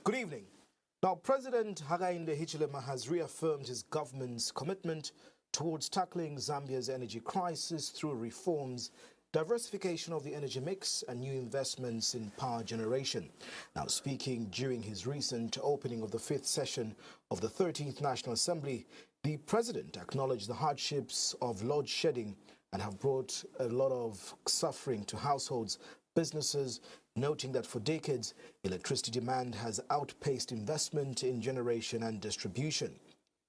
Good evening. Now, President Hakainde Hichilema has reaffirmed his government's commitment towards tackling Zambia's energy crisis through reforms, diversification of the energy mix, and new investments in power generation. Now, speaking during his recent opening of the 5th session of the 13th National Assembly, the president acknowledged the hardships of load shedding and have brought a lot of suffering to households, businesses, noting that for decades, electricity demand has outpaced investment in generation and distribution.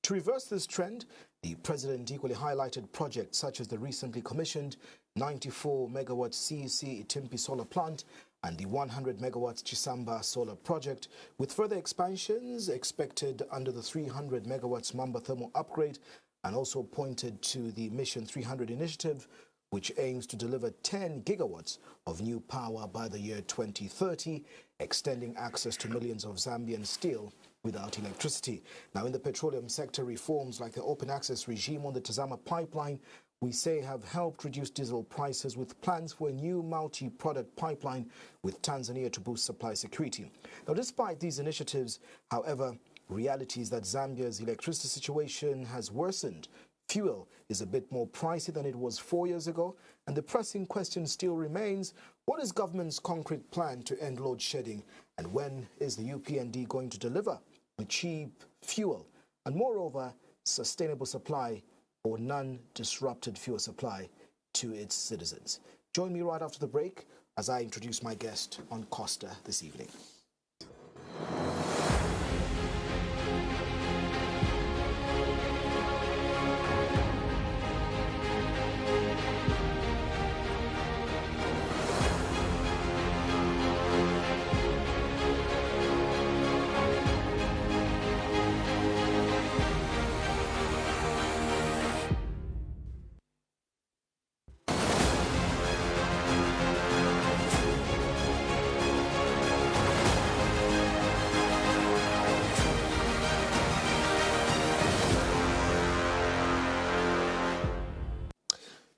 To reverse this trend, the president equally highlighted projects such as the recently commissioned 94 megawatt CEC Itimpi solar plant and the 100 megawatts Chisamba solar project, with further expansions expected under the 300 megawatts Mamba thermal upgrade, and also pointed to the Mission 300 initiative, which aims to deliver 10 gigawatts of new power by the year 2030, extending access to millions of Zambians still without electricity. Now, in the petroleum sector, reforms like the open access regime on the Tazama pipeline, we say, have helped reduce diesel prices, with plans for a new multi-product pipeline with Tanzania to boost supply security. Now, despite these initiatives, however, reality is that Zambia's electricity situation has worsened. Fuel is a bit more pricey than it was 4 years ago, and the pressing question still remains: what is government's concrete plan to end load shedding, and when is the UPND going to deliver a cheap fuel and, moreover, sustainable supply or non-disrupted fuel supply to its citizens? Join me right after the break as I introduce my guest on Costa this evening.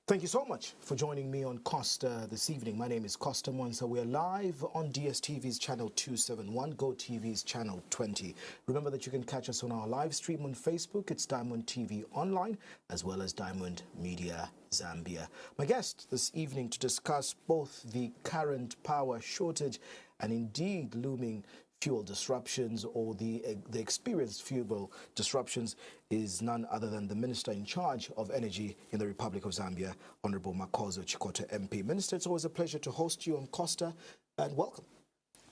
Thank you so much for joining me on Costa this evening. My name is Costa Mwansa. We are live on DSTV's channel 271, GoTV's channel 20. Remember that you can catch us on our live stream on Facebook. It's Diamond TV Online, as well as Diamond Media Zambia. My guest this evening to discuss both the current power shortage and indeed looming fuel disruptions, or the experienced fuel disruptions, is none other than the Minister in charge of Energy in the Republic of Zambia, Honorable Makozo Chikote MP. Minister, it's always a pleasure to host you on Costa, and welcome.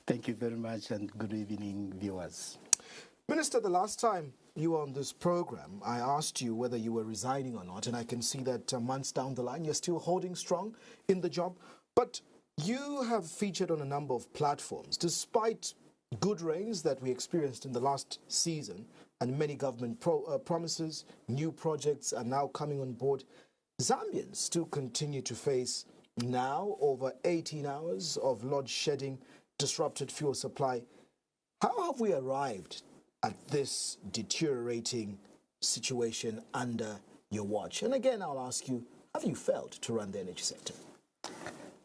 Thank you very much, and good evening, viewers. Minister, the last time you were on this program, I asked you whether you were resigning or not, and I can see that months down the line you're still holding strong in the job. But you have featured on a number of platforms, despite good rains that we experienced in the last season and many government promises. New projects are now coming on board. Zambians still continue to face now over 18 hours of load shedding, disrupted fuel supply. How have we arrived at this deteriorating situation under your watch? And again, I'll ask you, have you failed to run the energy sector?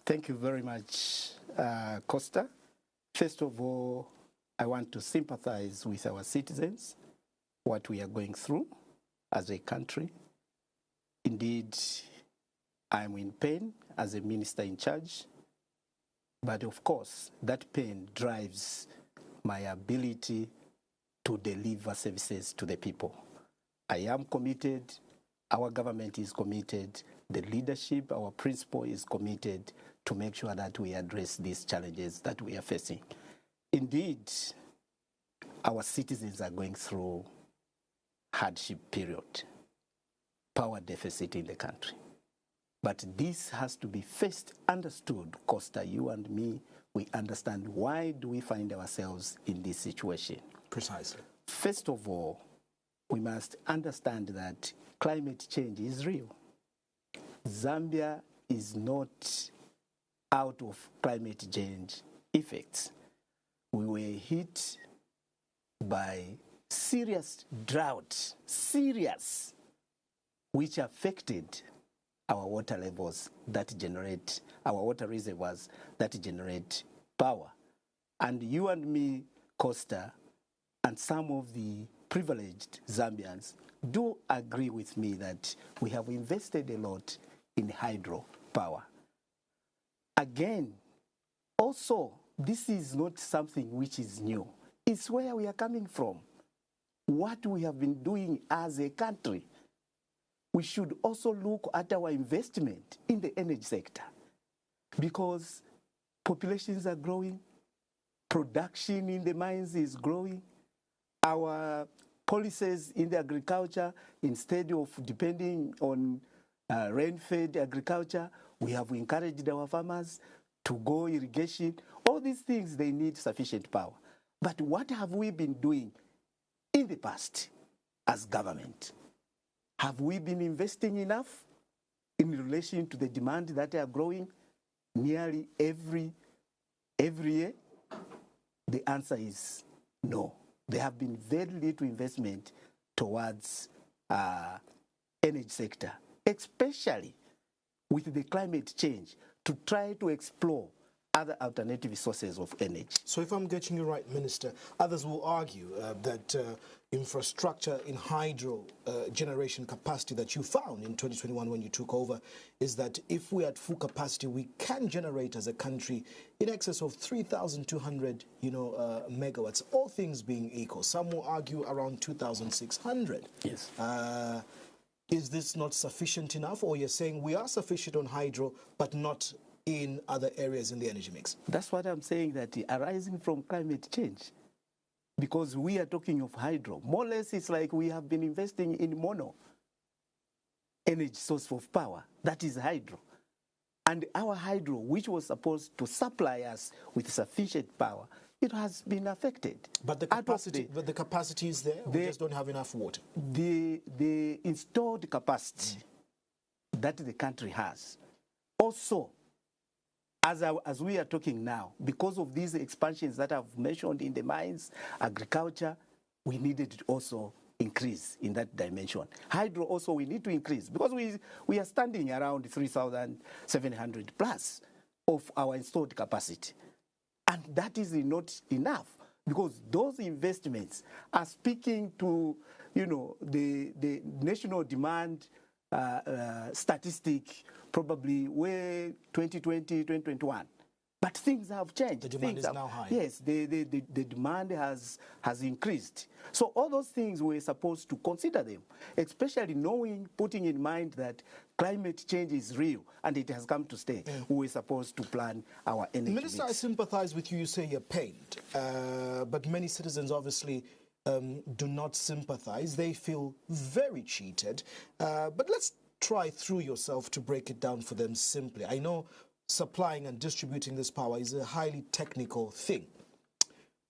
Thank you very much, Costa. First of all, I want to sympathize with our citizens, what we are going through as a country. Indeed, I'm in pain as a minister in charge, but of course, that pain drives my ability to deliver services to the people. I am committed, our government is committed, the leadership, our principal is committed to make sure that we address these challenges that we are facing. Indeed, our citizens are going through hardship period, power deficit in the country. But this has to be first understood. Costa, you and me, we understand why do we find ourselves in this situation. Precisely. First of all, we must understand that climate change is real. Zambia is not out of climate change effects. We were hit by serious drought, which affected our water levels that generate, our water reservoirs that generate power. And you and me Costa, and some of the privileged Zambians do agree with me that we have invested a lot in hydro power. Again, also, this is not something which is new. It's where we are coming from. What we have been doing as a country. We should also look at our investment in the energy sector because populations are growing, production in the mines is growing, our policies in the agriculture, instead of depending on rain-fed agriculture, we have encouraged our farmers to go irrigation. All these things, they need sufficient power. But what have we been doing in the past as government? Have we been investing enough in relation to the demand that are growing nearly every year? The answer is no. There have been very little investment towards energy sector, especially with the climate change, to try to explore other alternative sources of energy. So if I'm getting you right, Minister, others will argue that infrastructure in hydro generation capacity that you found in 2021 when you took over is that if we're at full capacity, we can generate as a country in excess of 3,200 megawatts, all things being equal. Some will argue around 2,600. Yes. Is this not sufficient enough, or you're saying we are sufficient on hydro but not in other areas in the energy mix? That's what I'm saying, that arising from climate change, because we are talking of hydro. More or less, it's like we have been investing in mono energy source of power, that is hydro. And our hydro, which was supposed to supply us with sufficient power, it has been affected. But the capacity is there, we just don't have enough water. The installed capacity that the country has also, as we are talking now, because of these expansions that I've mentioned in the mines, agriculture, we needed to also increase in that dimension. Hydro also we need to increase because we are standing around 3,700 plus of our installed capacity. And that is not enough because those investments are speaking to, the national demand statistic probably way 2020, 2021. But things have changed. The demand is now high. Yes, the demand has increased. So all those things we're supposed to consider them, especially putting in mind that climate change is real and it has come to stay. We're supposed to plan our energy Minister, mix. I sympathize with you. You say you're pained. But many citizens obviously do not sympathize. They feel very cheated. But let's try through yourself to break it down for them simply. I know supplying and distributing this power is a highly technical thing.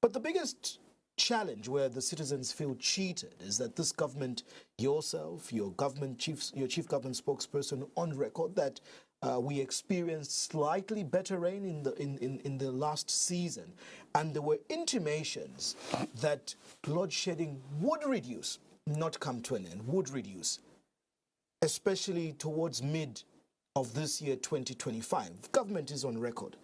But the biggest challenge where the citizens feel cheated is that this government, yourself, your chief government spokesperson on record, that we experienced slightly better rain in the last season. And there were intimations that load shedding would reduce, not come to an end, would reduce, especially towards mid of this year, 2025. Government is on record.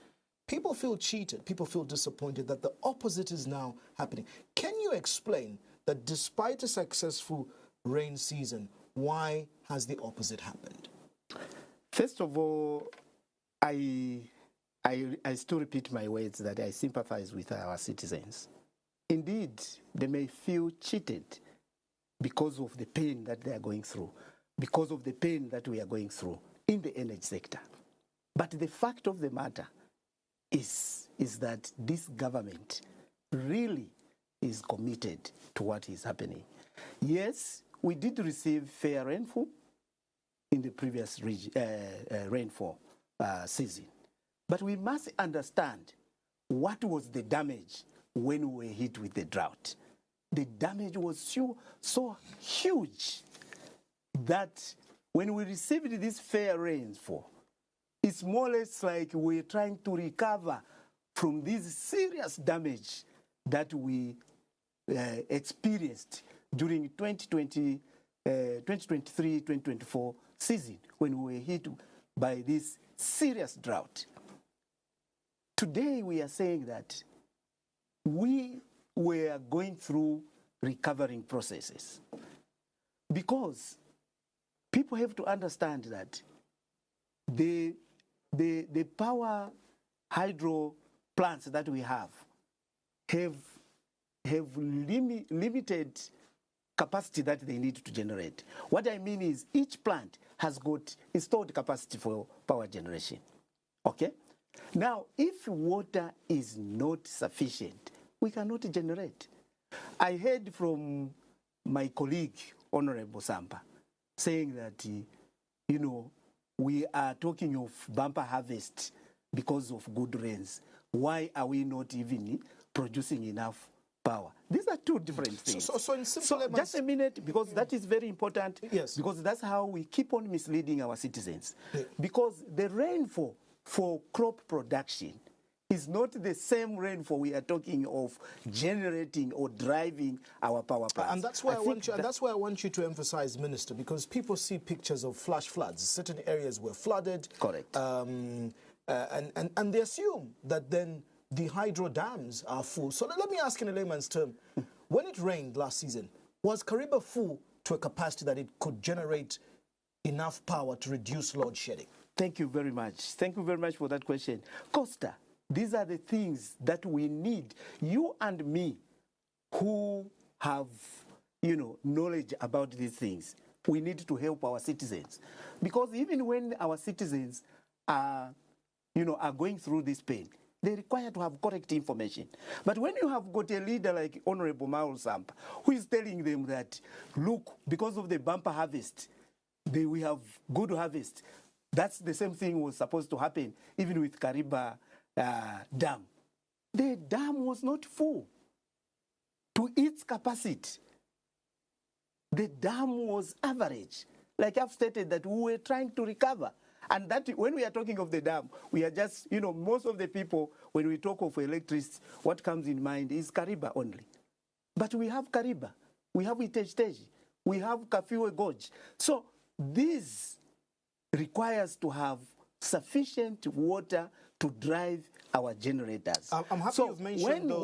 People feel cheated. People feel disappointed that the opposite is now happening. Can you explain that despite a successful rain season, why has the opposite happened? First of all, I still repeat my words that I sympathize with our citizens. Indeed, they may feel cheated because of the pain that they are going through, because of the pain that we are going through in the energy sector. But the fact of the matter is that this government really is committed to what is happening. Yes, we did receive fair rainfall in the previous rainfall season. But we must understand what was the damage when we were hit with the drought. The damage was so huge that when we received this fair rainfall, it's more or less like we're trying to recover from this serious damage that we experienced during 2023-2024 season when we were hit by this serious drought. Today we are saying that we we are going through recovering processes. Because people have to understand that the power hydro plants that we have limited capacity that they need to generate. What I mean is each plant has got installed capacity for power generation. Okay? Now, if water is not sufficient, we cannot generate. I heard from my colleague, Honorable Samba, saying that, you know, we are talking of bumper harvest because of good rains. Why are we not even producing enough power? These are two different things. So in simple layman's... just a minute, because that is very important. Yes. Because that's how we keep on misleading our citizens. Yeah. Because the rainfall for crop production is not the same rainfall we are talking of generating or driving our power plants. And that's why that's why I want you to emphasize, Minister, because people see pictures of flash floods. Certain areas were flooded. Correct. And they assume that then the hydro dams are full. So let me ask in a layman's term, when it rained last season, was Kariba full to a capacity that it could generate enough power to reduce load shedding? Thank you very much. Thank you very much for that question. Costa, these are the things that we need. You and me, who have, you know, knowledge about these things, we need to help our citizens. Because even when our citizens are, you know, are going through this pain, they require to have correct information. But when you have got a leader like Honorable Mwansa, who is telling them that, look, because of the bumper harvest, we have good harvest. That's the same thing was supposed to happen even with Kariba dam. The dam was not full to its capacity. The dam was average. Like I've stated, that we were trying to recover. And that when we are talking of the dam, we are just, you know, most of the people, when we talk of electricity, what comes in mind is Kariba only. But we have Kariba, we have Iteji, we have Kafiwe Gorge. So this requires to have sufficient water to drive our generators. I'm happy you've mentioned those.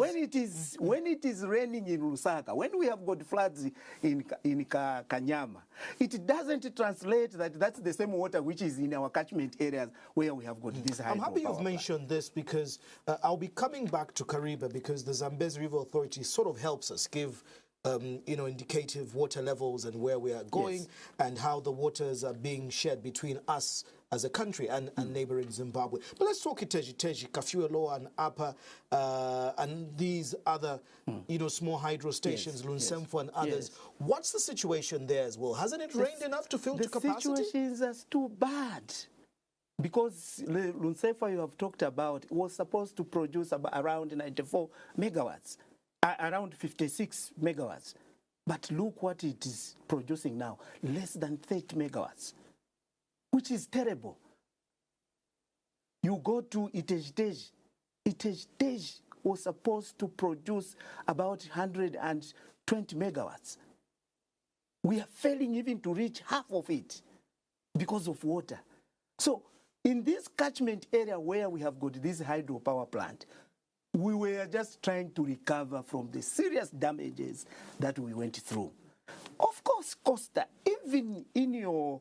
When it is raining in Lusaka, when we have got floods in Kanyama, it doesn't translate that that's the same water which is in our catchment areas where we have got this hydro. I'm happy you've mentioned this because I'll be coming back to Kariba because the Zambezi River Authority sort of helps us give you know, indicative water levels and where we are going, yes, and how the waters are being shared between us as a country and neighboring Zimbabwe. But let's talk Iteji, Kafiwe Lower and Upper, and these other, you know, small hydro stations, yes, Lunsemfo and others. Yes. What's the situation there as well? Hasn't it rained enough to fill to capacity? The situation is too bad. Because Lunsemfo you have talked about was supposed to produce about around 94 megawatts. Around 56 megawatts. But look what it is producing now, less than 30 megawatts, which is terrible. You go to Iteji. Iteji was supposed to produce about 120 megawatts. We are failing even to reach half of it because of water. So in this catchment area where we have got this hydropower plant, we were just trying to recover from the serious damages that we went through. Of course, Costa, even in your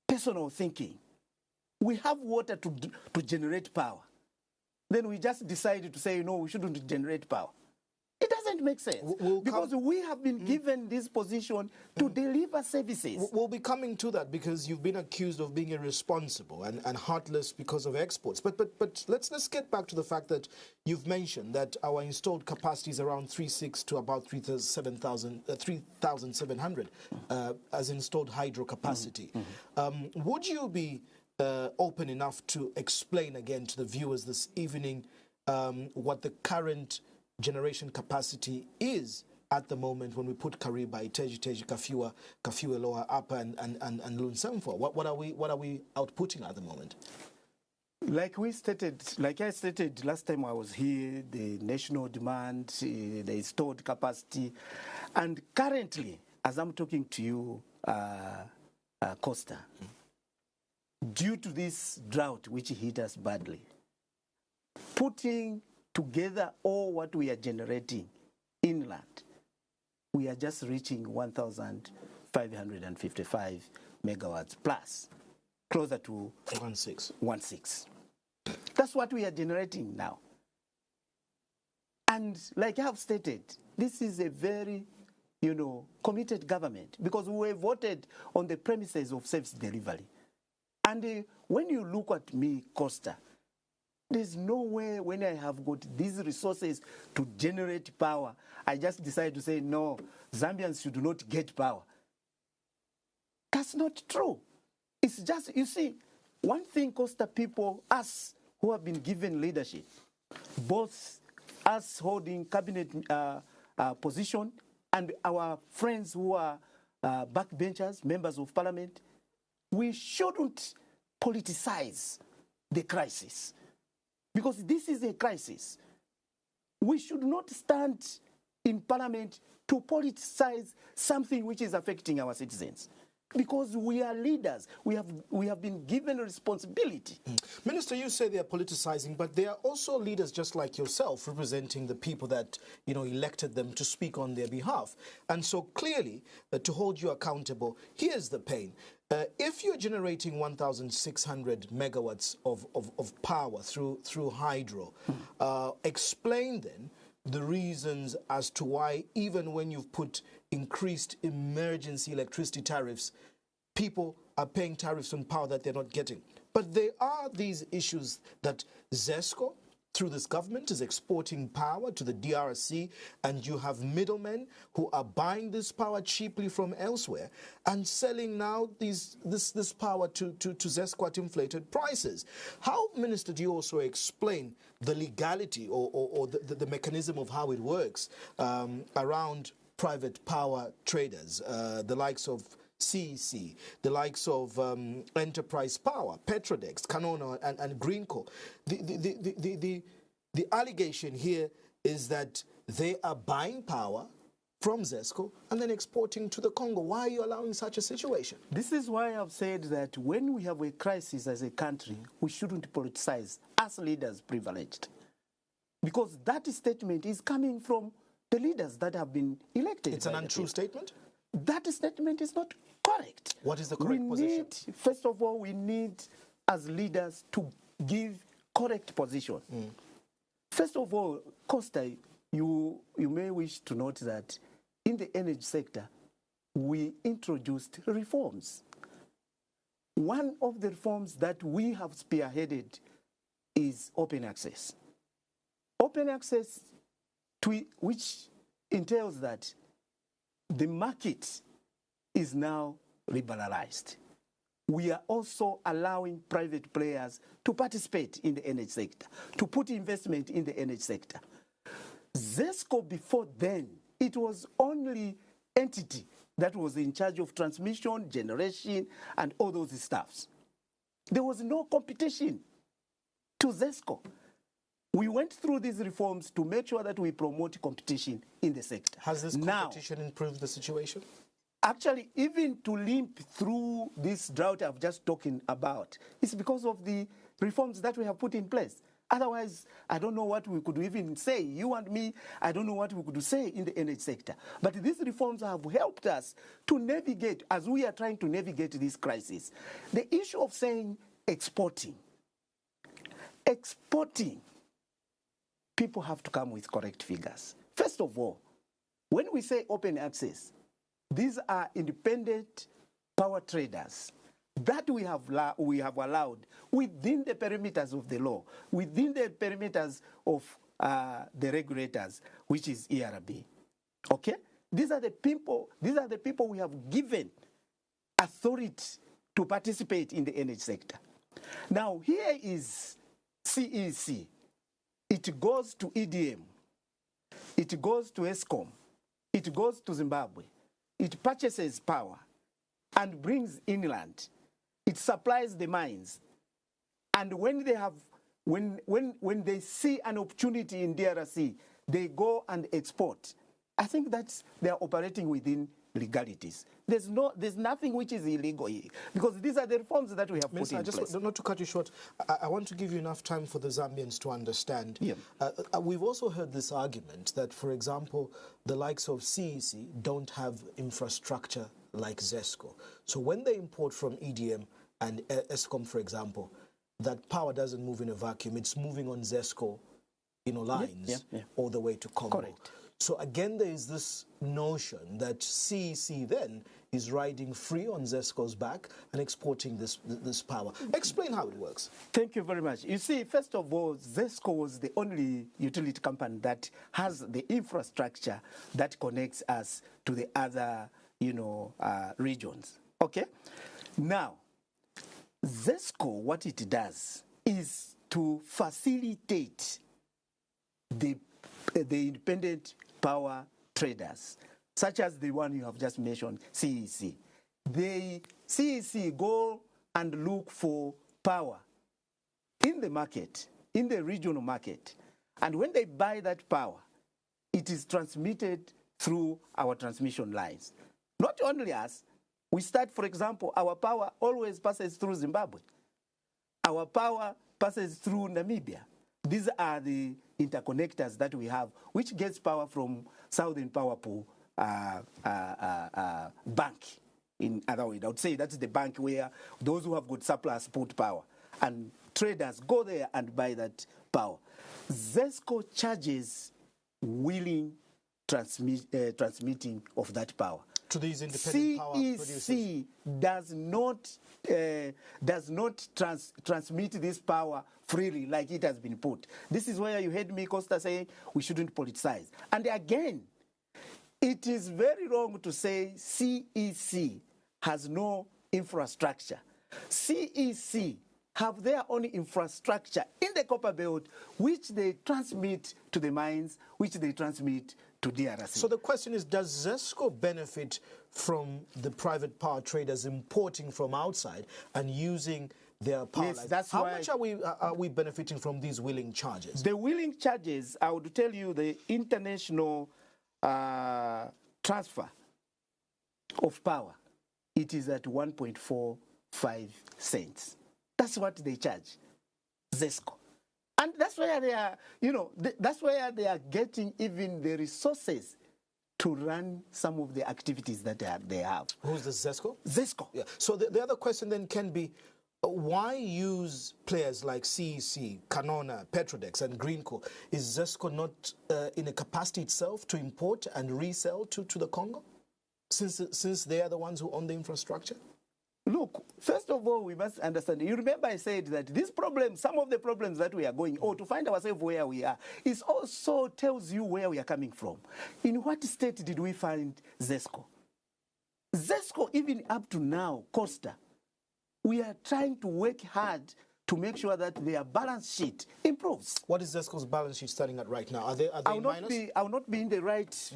personal thinking, we have water to generate power. Then we just decided to say, no, we shouldn't generate power. It doesn't make sense because we have been given this position to deliver services. We'll be coming to that because you've been accused of being irresponsible and heartless because of exports. But let's get back to the fact that you've mentioned that our installed capacity is around 3.6 to about 3,700 as installed hydro capacity. Would you be open enough to explain again to the viewers this evening what the current generation capacity is at the moment when we put Kariba, Iteji, Kafiwe Lower, Upper and Lunsemfo? What are we outputting at the moment? Like I stated last time I was here, the national demand, the stored capacity, and currently, as I'm talking to you, Costa, due to this drought which hit us badly, putting together all what we are generating inland, we are just reaching 1,555 megawatts plus, closer to 1.6. That's what we are generating now. And like I have stated, this is a very, committed government, because we were voted on the premises of service delivery. And when you look at me, Costa, there's no way when I have got these resources to generate power, I just decide to say, no, Zambians should not get power. That's not true. It's just, you see, one thing, Costa people, us who have been given leadership, both us holding cabinet position and our friends who are backbenchers, members of parliament, we shouldn't politicize the crisis, because this is a crisis. We should not stand in parliament to politicize something which is affecting our citizens, because we are leaders. We have been given a responsibility. Minister, you say they are politicizing, but they are also leaders just like yourself, representing the people that elected them to speak on their behalf. And so clearly, to hold you accountable, here's the pain. If you're generating 1,600 megawatts of power through hydro, explain then the reasons as to why, even when you've put increased emergency electricity tariffs, people are paying tariffs on power that they're not getting. But there are these issues that ZESCO, through this government, is exporting power to the DRC, and you have middlemen who are buying this power cheaply from elsewhere and selling now this power to ZESCO at inflated prices. How, Minister, do you also explain the legality or the mechanism of how it works around private power traders, the likes of CEC, the likes of Enterprise Power, Petrodex, Canona, and Greenco? The allegation here is that they are buying power from ZESCO and then exporting to the Congo. Why are you allowing such a situation? This is why I've said that when we have a crisis as a country, we shouldn't politicize, as leaders privileged. Because that statement is coming from the leaders that have been elected. It's an untrue statement? That statement is not correct. What is the correct position? First of all, we need, as leaders, to give correct position. First of all, Costa, you may wish to note that in the energy sector, we introduced reforms. One of the reforms that we have spearheaded is open access. Open access, which entails that the market is now liberalized. We are also allowing private players to participate in the energy sector, to put investment in the energy sector. ZESCO, before then, it was only entity that was in charge of transmission, generation, and all those stuffs. There was no competition to ZESCO. We went through these reforms to make sure that we promote competition in the sector. Has this competition improved the situation? Actually, even to limp through this drought I've just talking about, it's because of the reforms that we have put in place. Otherwise, I don't know what we could even say. You and me, I don't know what we could say in the energy sector. But these reforms have helped us to navigate, as we are trying to navigate this crisis. The issue of saying exporting, people have to come with correct figures. First of all, when we say open access, these are independent power traders that we have allowed within the perimeters of the law, within the perimeters of the regulators, which is ERB. Okay? These are the people we have given authority to participate in the energy sector. Now, here is CEC. It goes to EDM. It goes to ESCOM. It goes to Zimbabwe. It purchases power and brings inland. It supplies the mines. And when they see an opportunity in DRC, they go and export. I think they are operating within legalities. There's nothing which is illegal here, because these are the reforms that we have put in place. Just not to cut you short, I want to give you enough time for the Zambians to understand. Yeah. We've also heard this argument that, for example, the likes of CEC don't have infrastructure like ZESCO. So when they import from EDM and ESCOM, for example, that power doesn't move in a vacuum. It's moving on ZESCO, lines all the way to Congo. Correct. So again, there is this notion that CEC then is riding free on ZESCO's back and exporting this power. Explain how it works. Thank you very much. You see, first of all, ZESCO was the only utility company that has the infrastructure that connects us to the other, regions. Okay? Now, ZESCO, what it does is to facilitate the independent power traders, such as the one you have just mentioned, CEC. CEC go and look for power in the market, in the regional market. And when they buy that power, it is transmitted through our transmission lines. Not only us, we start, for example, our power always passes through Zimbabwe. Our power passes through Namibia. These are the interconnectors that we have, which gets power from Southern Power Pool Bank. In other words, I would say that's the bank where those who have got surplus put power, and traders go there and buy that power. ZESCO charges willing transmitting of that power to these independent power producers. CEC does not transmit this power freely like it has been put. This is where you heard me, Costa, saying we shouldn't politicize. And again, it is very wrong to say CEC has no infrastructure. CEC have their own infrastructure in the copper belt, which they transmit to the mines, which they transmit to DRC. So the question is, does ZESCO benefit from the private power traders importing from outside and using their power? Yes, that's How why much are we benefiting from these wheeling charges? The wheeling charges, I would tell you, the international transfer of power, it is at 1.45 cents. That's what they charge ZESCO. And that's where they are, that's where they are getting even the resources to run some of the activities that they have. Who's the ZESCO? ZESCO. Yeah. So the other question then can be, why use players like CEC, Canona, Petrodex, and Greenco? Is ZESCO not in a capacity itself to import and resell to the Congo, since they are the ones who own the infrastructure? Look, first of all, we must understand. You remember I said that these problems, some of the problems that we are going, or to find ourselves where we are, is also tells you where we are coming from. In what state did we find ZESCO? ZESCO, even up to now, Costa, we are trying to work hard to make sure that their balance sheet improves. What is ZESCO's balance sheet starting at right now? Are they I will minus? not be in the right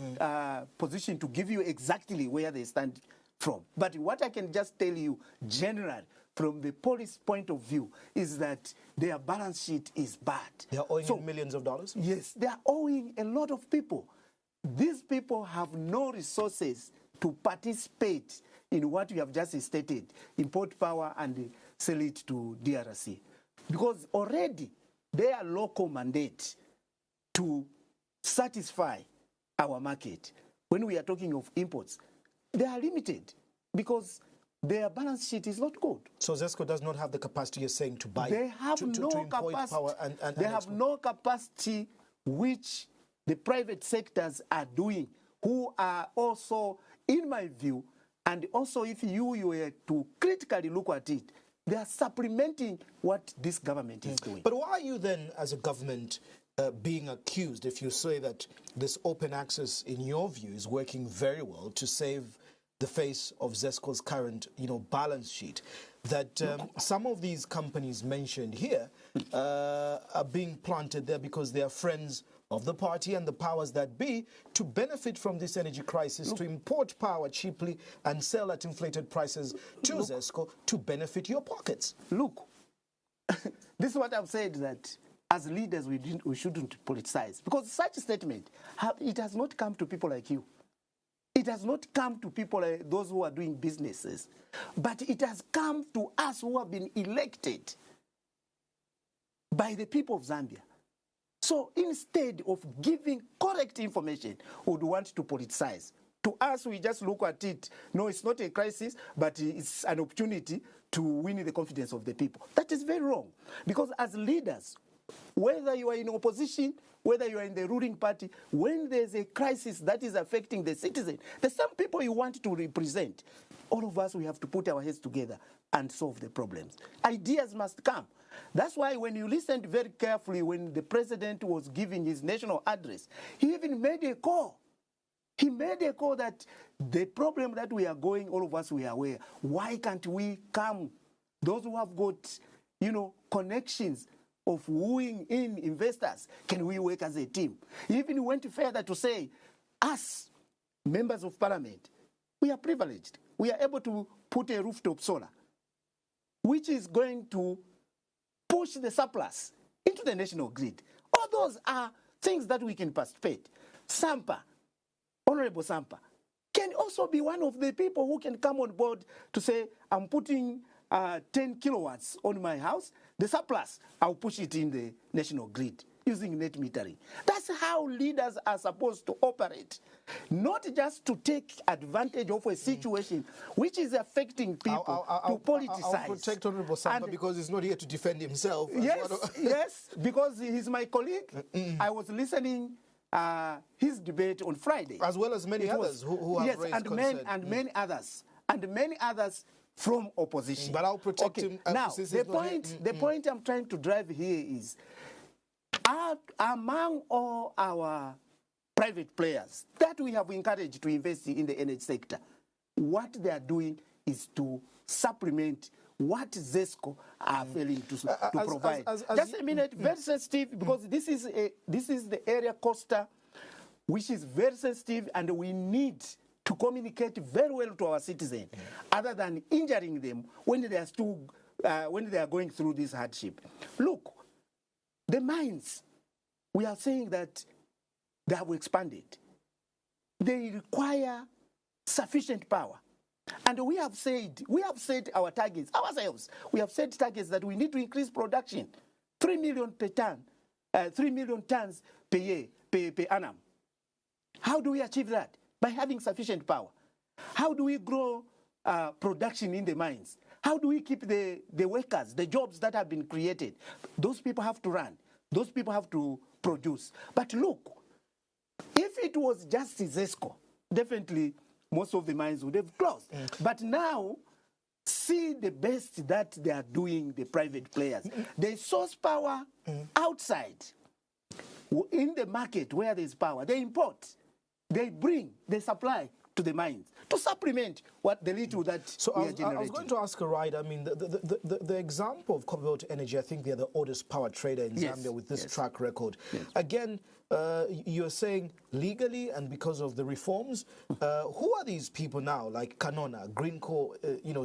position to give you exactly where they stand from. But what I can just tell you, generally, from the police point of view, is that their balance sheet is bad. They are owing millions of dollars? Yes, they are owing a lot of people. These people have no resources to participate in what you have just stated, import power and sell it to DRC. Because already their local mandate to satisfy our market, when we are talking of imports, they are limited because their balance sheet is not good. So ZESCO does not have the capacity, you're saying, to buy, they have to import power and they have no capacity which the private sectors are doing, who are also, in my view, and also if you were to critically look at it, they are supplementing what this government is doing. But why are you then, as a government, being accused, if you say that this open access, in your view, is working very well to save the face of ZESCO's current, balance sheet, that some of these companies mentioned here are being planted there because they are friends of the party and the powers that be to benefit from this energy crisis, to import power cheaply and sell at inflated prices to ZESCO to benefit your pockets? Look, this is what I've said, that as leaders we shouldn't politicize, because such a statement, it has not come to people like you. It it has not come to people, those who are doing businesses, but it has come to us who have been elected by the people of Zambia. So instead of giving correct information, we would want to politicize. To us, we just look at it. No, it's not a crisis, but it's an opportunity to win the confidence of the people. That is very wrong. Because as leaders, whether you are in opposition, whether you are in the ruling party, when there's a crisis that is affecting the citizen, there's some people you want to represent. All of us, we have to put our heads together and solve the problems. Ideas must come. That's why when you listened very carefully when the president was giving his national address, he even made a call. He made a call that the problem that we are going, all of us we are aware. Why can't we come? Those who have got, connections of wooing in investors, can we work as a team? He even went further to say, us, members of parliament, we are privileged. We are able to put a rooftop solar, which is going to push the surplus into the national grid. All those are things that we can participate. Sampa, Honorable Sampa, can also be one of the people who can come on board to say, I'm putting 10 kilowatts on my house. The surplus, I'll push it in the national grid using net metering. That's how leaders are supposed to operate. Not just to take advantage of a situation which is affecting people to politicize. I'll protect Honorable Sampa because he's not here to defend himself. Yes, because he's my colleague. I was listening his debate on Friday. As well as many others who have raised concern. Many others from opposition. But I'll protect him. Now, the point I'm trying to drive here is, among all our private players that we have encouraged to invest in the energy sector, what they are doing is to supplement what ZESCO are failing to provide. Just a minute, very sensitive, because this is the area Costa, which is very sensitive, and we need to communicate very well to our citizens, other than injuring them when they are going through this hardship. Look, the mines, we are saying that they have expanded. They require sufficient power. And we have set our targets ourselves. We have set targets that we need to increase production, 3 million per ton, 3 million tons per year, per annum. How do we achieve that? By having sufficient power. How do we grow production in the mines? How do we keep the workers, the jobs that have been created? Those people have to run. Those people have to produce. But look, if it was just ZESCO, definitely most of the mines would have closed. But now, see the best that they are doing, the private players. They source power outside. In the market where there's power, they import. They bring, they supply to the mines to supplement what the little that we are generating. I was going to ask a right. I mean, the example of Copperbelt Energy, I think they're the oldest power trader in Zambia with this track record. Again, you're saying legally and because of the reforms, who are these people now, like Canona, Greencore,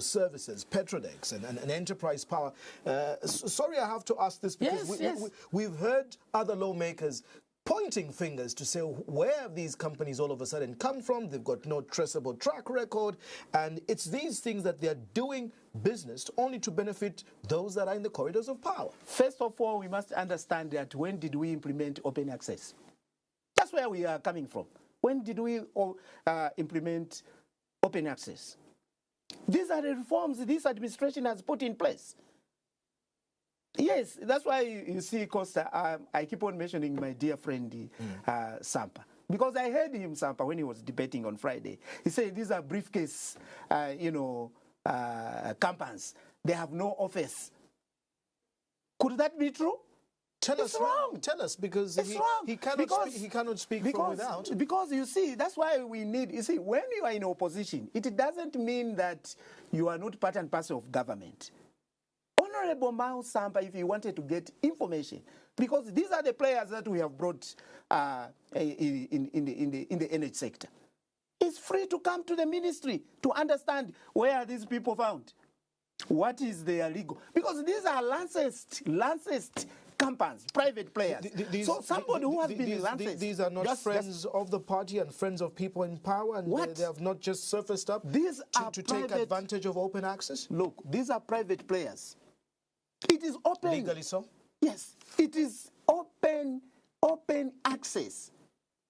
Services, Petroleum, and Enterprise Power? Sorry, I have to ask this because we've heard other lawmakers pointing fingers to say where have these companies all of a sudden come from. They've got no traceable track record, and it's these things that they're doing business only to benefit those that are in the corridors of power. First of all, we must understand that when did we implement open access? That's where we are coming from. When did we implement open access? These are the reforms this administration has put in place. Yes, that's why you see, Costa, I keep on mentioning my dear friend Sampa. Because I heard him, Sampa, when he was debating on Friday. He said these are briefcase, companies. They have no office. Could that be true? Tell us, because he cannot speak from without. Because you see, that's why we need, you see, when you are in opposition, it doesn't mean that you are not part and parcel of government. Honorable Mao Sampa, if he wanted to get information, because these are the players that we have brought in the energy sector. He's free to come to the ministry to understand where are these people found. What is their legal? Because these are licensed companies, private players. So somebody who has been lanced. These are not friends of the party and friends of people in power, and they have not just surfaced up to take advantage of open access? Look, these are private players. It is open. Legally so? Yes, it is open access.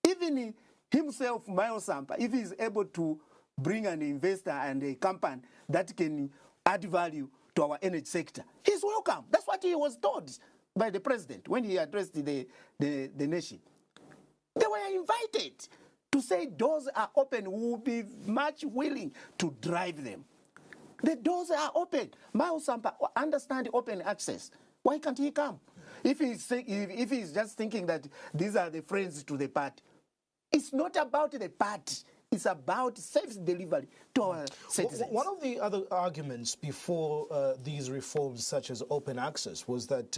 Even himself, Mwansa, if he is able to bring an investor and a company that can add value to our energy sector, he's welcome. That's what he was told by the president when he addressed the nation. They were invited to say doors are open. We will be much willing to drive them. The doors are open. Mwansa understand open access. Why can't he come? If he's just thinking that these are the friends to the party, it's not about the party. It's about service delivery to our citizens. One of the other arguments before these reforms, such as open access, was that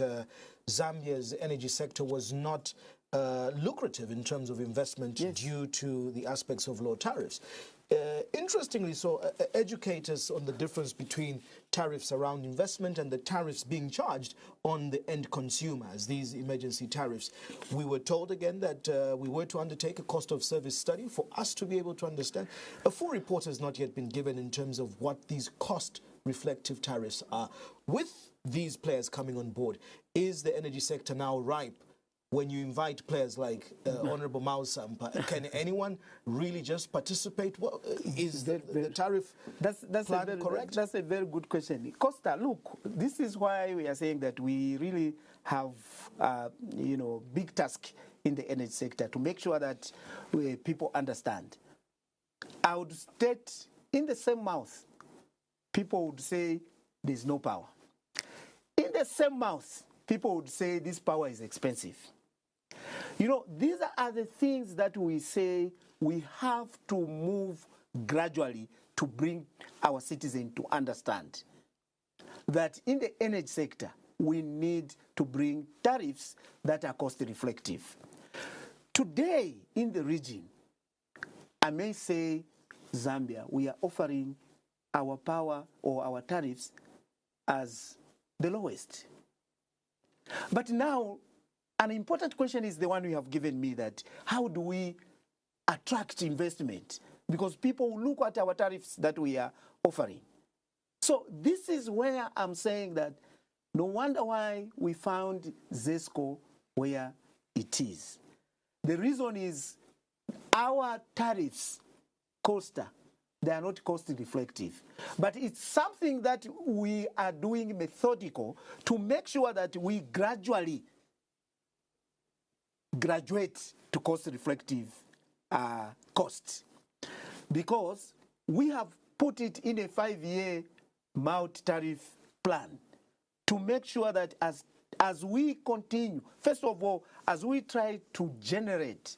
Zambia's energy sector was not lucrative in terms of investment due to the aspects of low tariffs. Interestingly so, educate us on the difference between tariffs around investment and the tariffs being charged on the end consumers, these emergency tariffs. We were told again that we were to undertake a cost of service study for us to be able to understand. A full report has not yet been given in terms of what these cost reflective tariffs are. With these players coming on board, is the energy sector now ripe? When you invite players like Honorable Mwansa, can anyone really just participate? Well, is the tariff plan correct? That's a very good question. Costa, look, this is why we are saying that we really have, big task in the energy sector to make sure that people understand. I would state in the same mouth, people would say there's no power. In the same mouth, people would say this power is expensive. These are the things that we say we have to move gradually to bring our citizens to understand that in the energy sector, we need to bring tariffs that are cost reflective. Today, in the region, I may say, Zambia, we are offering our power or our tariffs as the lowest. But now, an important question is the one you have given me, that how do we attract investment? Because people look at our tariffs that we are offering. So this is where I'm saying that no wonder why we found ZESCO where it is. The reason is our tariffs, Costa, they are not cost reflective. But it's something that we are doing methodical to make sure that we gradually graduate to cost reflective costs, because we have put it in a 5-year multi-tariff plan to make sure that as we continue, first of all, as we try to generate,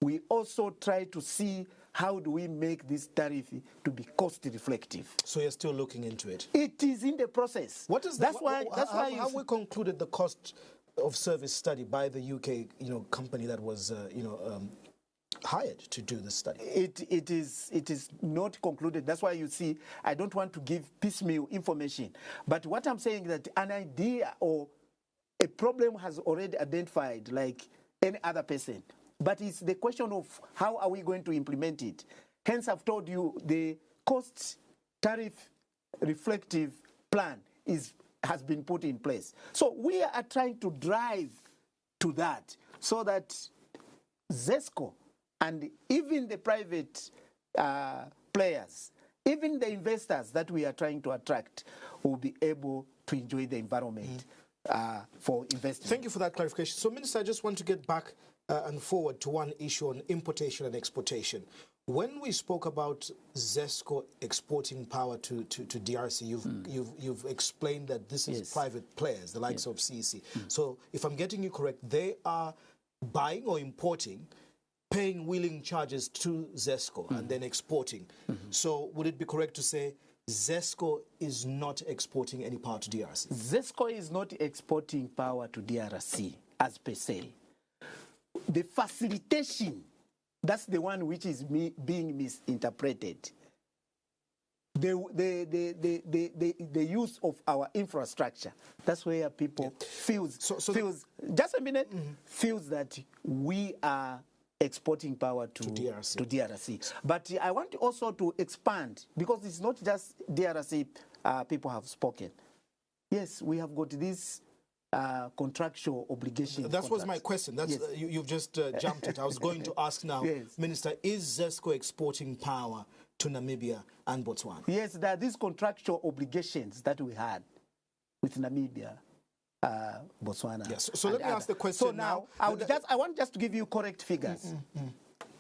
we also try to see how do we make this tariff to be cost reflective. So you're still looking into it? It is in the process. What is that? That's why have we concluded the cost of service study by the UK, company that was, hired to do the study? It is not concluded. That's why you see, I don't want to give piecemeal information. But what I'm saying that an idea or a problem has already identified, like any other person. But it's the question of how are we going to implement it. Hence, I've told you the cost tariff reflective plan has been put in place. So we are trying to drive to that so that ZESCO and even the private players, even the investors that we are trying to attract, will be able to enjoy the environment for investment. Thank you for that clarification. So, Minister, I just want to get back and forward to one issue on importation and exportation. When we spoke about ZESCO exporting power to DRC, you've explained that this is private players, the likes of CEC. So if I'm getting you correct, they are buying or importing, paying wheeling charges to ZESCO and then exporting. So would it be correct to say ZESCO is not exporting any power to DRC? ZESCO is not exporting power to DRC as per se. The facilitation, that's the one which is being misinterpreted. the use of our infrastructure. That's where people feels just a minute, feels that we are exporting power to DRC. But I want also to expand, because it's not just DRC people have spoken. Yes, we have got these contractual obligations. That was my question. That's you've just jumped it. I was going to ask now, Minister, is ZESCO exporting power to Namibia and Botswana? Yes, there are these contractual obligations that we had with Namibia, Botswana. Yes. So let me ask the question. So now I want just to give you correct figures.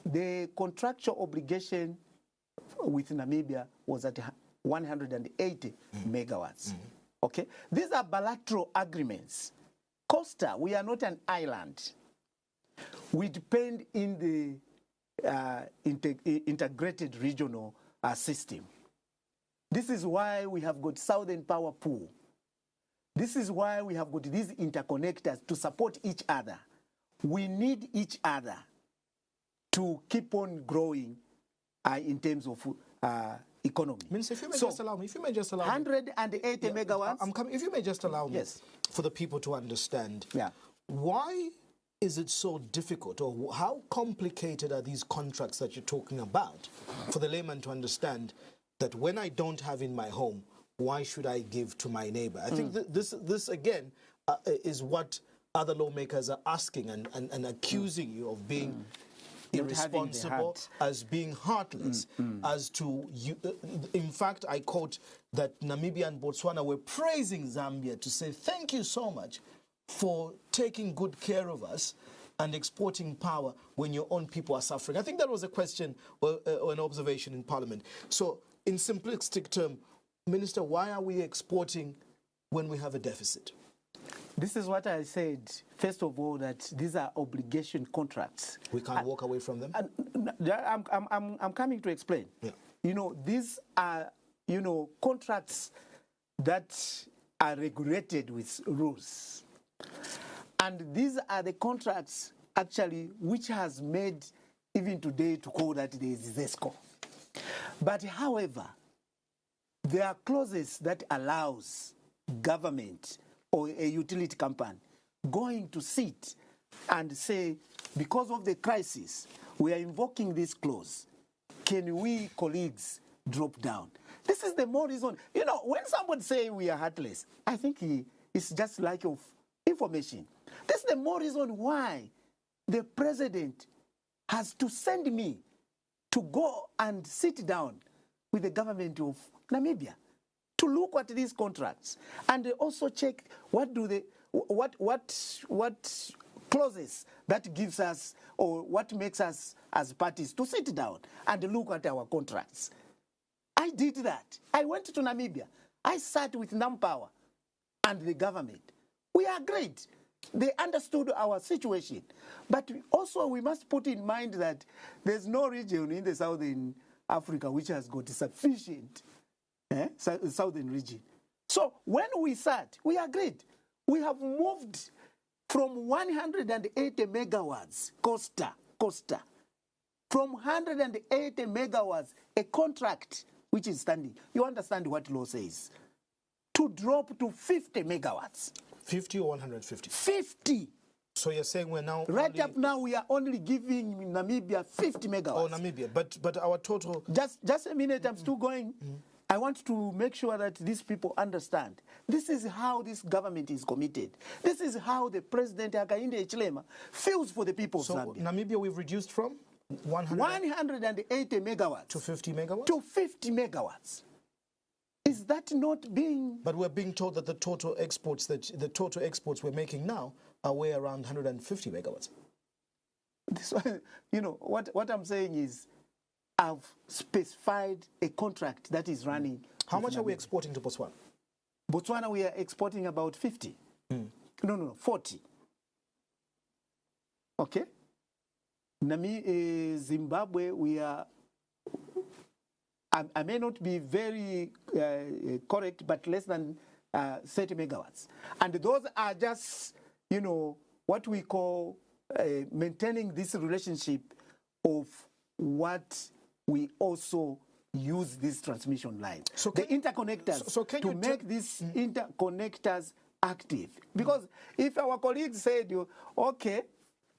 The contractual obligation with Namibia was at 180 megawatts. Okay, these are bilateral agreements. Costa, we are not an island. We depend in the integrated regional system. This is why we have got Southern Power Pool. This is why we have got these interconnectors to support each other. We need each other to keep on growing in terms of economy. Minister, if you may just allow me, 180 megawatts. I'm coming. If you may just allow me, for the people to understand, why is it so difficult, or how complicated are these contracts that you're talking about, for the layman to understand that when I don't have in my home, why should I give to my neighbor? I think this again is what other lawmakers are asking and accusing you of being irresponsible, as being heartless, as to you. In fact, I quote that Namibia and Botswana were praising Zambia to say thank you so much for taking good care of us and exporting power when your own people are suffering. I think that was a question or an observation in Parliament. So in simplistic term, Minister, why are we exporting when we have a deficit? This is what I said, first of all, that these are obligation contracts. We can't walk away from them? I'm coming to explain. You know, these are, contracts that are regulated with rules. And these are the contracts, actually, which has made, even today, to call that there is ZESCO. But however, there are clauses that allows government or a utility company going to sit and say, because of the crisis, we are invoking this clause. Can we, colleagues, drop down? This is the more reason. When someone say we are heartless, I think it's just lack of information. This is the more reason why the president has to send me to go and sit down with the government of Namibia to look at these contracts and also check what clauses that gives us, or what makes us as parties to sit down and look at our contracts. I did that. I went to Namibia. I sat with NamPower and the government. We agreed. They understood our situation. But also we must put in mind that there's no region in the Southern Africa which has got sufficient southern region. So when we sat, we agreed. We have moved from 180 megawatts, Costa, from 180 megawatts, a contract which is standing. You understand what law says? To drop to 50 megawatts. 50 or 150? 50. So you're saying we're now up now we are only giving Namibia 50 megawatts. Oh, Namibia, but our total. Just a minute, I'm still going. I want to make sure that these people understand. This is how this government is committed. This is how the President Hakainde Hichilema feels for the people of Zambia. So Namibia we've reduced from 180 megawatts to 50 megawatts? To 50 megawatts. Is that not being? But we're being told that the total exports we're making now are way around 150 megawatts. This one, what I'm saying is, I've specified a contract that is running. How much are we exporting to Botswana? Botswana, we are exporting about 50. No, 40. Okay? Zimbabwe, we are. I may not be very correct, but less than 30 megawatts. And those are just, what we call maintaining this relationship of what we also use this transmission line. So The interconnectors so can to you make these interconnectors active. Because if our colleagues said, okay,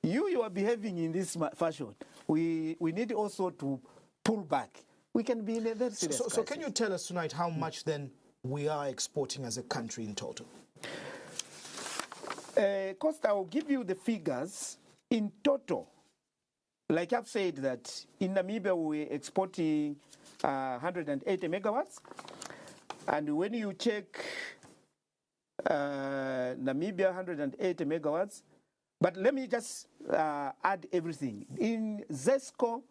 you are behaving in this fashion, we need also to pull back. We can be in a very serious So can you tell us tonight how much then we are exporting as a country in total? Costa, I'll give you the figures. In total, like I've said, that in Namibia we're exporting 180 megawatts. And when you check Namibia, 180 megawatts, but let me just add everything. In ZESCO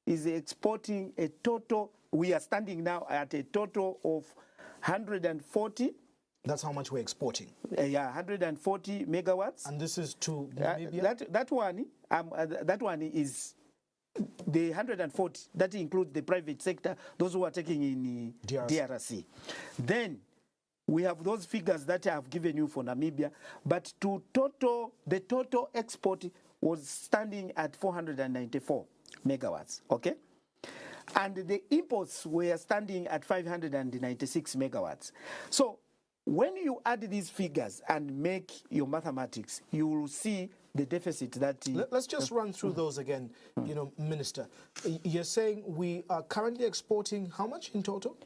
is exporting a total, we are standing now at a total of 140. That's how much we're exporting. Yeah, 140 megawatts. And this is to Namibia? That one is the 140. That includes the private sector, those who are taking in DRC. Then we have those figures that I have given you for Namibia, but the total export was standing at 494 megawatts, okay? And the imports were standing at 596 megawatts. So when you add these figures and make your mathematics, you will see the deficit that... Let's just run through those again, Minister. You're saying we are currently exporting how much in total?